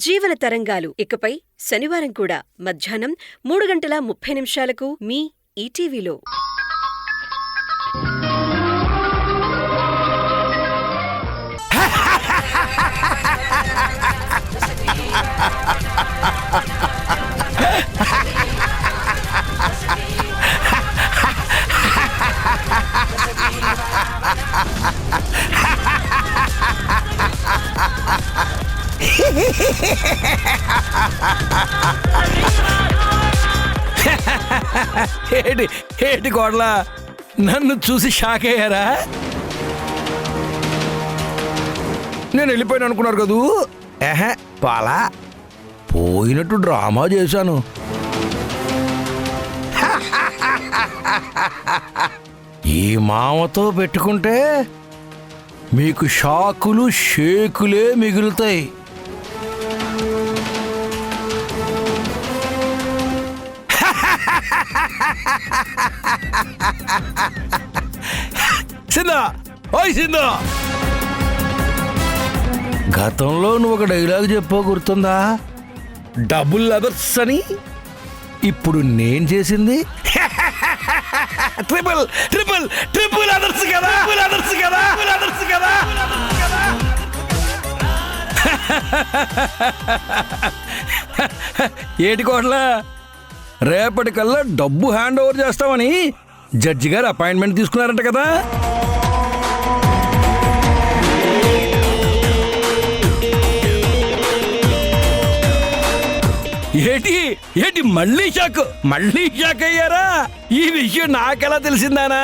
జీవన తరంగాలు ఇకపై శనివారం కూడా మధ్యాహ్నం 3:30 మీ ఈటీవీలో. ఏటి కోడలా, నన్ను చూసి షాక్ అయ్యారా? నేను వెళ్ళిపోయాను అనుకున్నారు కదూ? పాలా పోయినట్టు డ్రామా చేశాను. ఈ మామతో పెట్టుకుంటే మీకు షాకులు షేకులే మిగులుతాయి. సిందా, ఓయ్ సిందా, గతంలో నువ్వు ఒక డైలాగ్ చెప్పో గుర్తుందా? డబుల్ అదర్స్ అని. ఇప్పుడు నేను చేసింది ట్రిపుల్ ట్రిపుల్ ట్రిపుల్ అదర్స్ కదా, అదర్స్ కదా, అదర్స్ కదా. ఏటి కోట్ల, రేపటికల్లా డబ్బు హ్యాండ్ ఓవర్ చేస్తామని జడ్జి గారు అపాయింట్మెంట్ తీసుకున్నారంట కదా? ఏటి మళ్ళీ షాక్ అయ్యారా? ఈ విషయం నాకెలా తెలిసిందానా?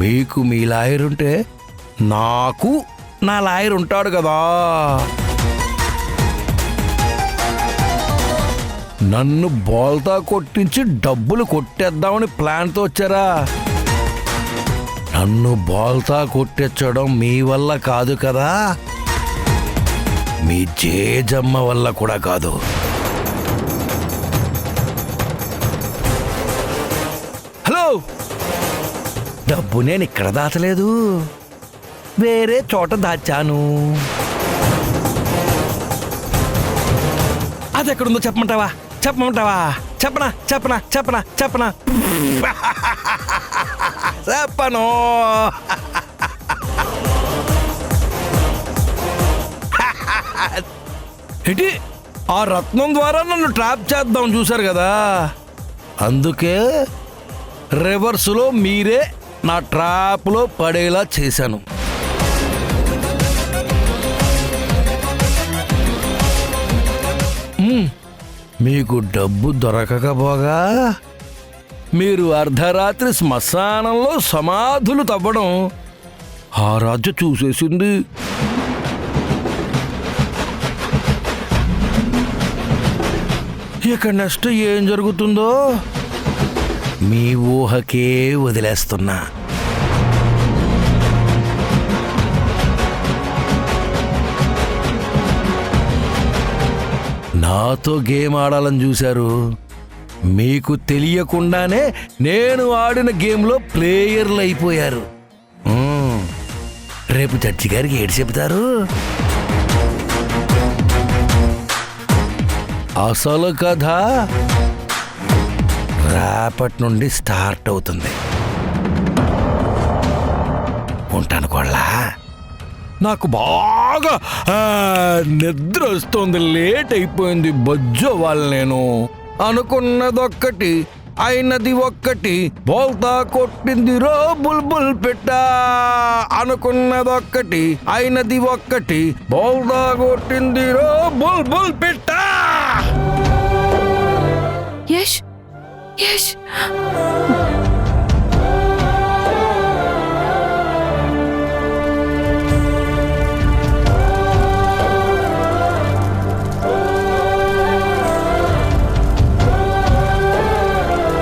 మీకు మీ లాయర్ ఉంటే నాకు నా లాయర్ ఉంటాడు కదా. నన్ను బోల్తా కొట్టించి డబ్బులు కొట్టేద్దామని ప్లాన్తో వచ్చారా? నన్ను బోల్తా కొట్టించడం మీ వల్ల కాదు కదా, మీ జేజమ్మ వల్ల కూడా కాదు. హలో, డబ్బు నేను ఇక్కడ దాచలేదు, వేరే చోట దాచాను. అది ఎక్కడుందో చెప్పమంటావా? చెప్పనా? చెప్పను. ఏంటి, ఆ రత్నం ద్వారా నన్ను ట్రాప్ చేద్దాం చూశారు కదా, అందుకే రివర్స్లో మీరే నా ట్రాప్లో పడేలా చేశాను. మీకు డబ్బు దొరకకపోగా మీరు అర్ధరాత్రి శ్మశానంలో సమాధులు తవ్వడం ఆ రాజ్యం చూసేసింది. ఇక నెక్స్ట్ ఏం జరుగుతుందో మీ ఊహకే వదిలేస్తున్నా. నాతో గేమ్ ఆడాలని చూశారు, మీకు తెలియకుండానే నేను ఆడిన గేమ్లో ప్లేయర్లు అయిపోయారు. రేపు జడ్జి గారికి ఏడు చెబుతారు? అసలు కథ రేపటి నుండి స్టార్ట్ అవుతుంది. ఉంటాను కోళ్ళ, నాకు బాగా నిద్ర వస్తుంది, లేట్ అయిపోయింది, బజ్జో వాళ్ళు. నేను అనుకున్నదొక్కటి అయినది ఒక్కటి, బోల్తా కొట్టింది రో బుల్బుల్ పెట్ట. అనుకున్నదొక్కటి అయినది ఒక్కటి, బోల్తా కొట్టింది రో బుల్బుల్ పెట్ట. యష్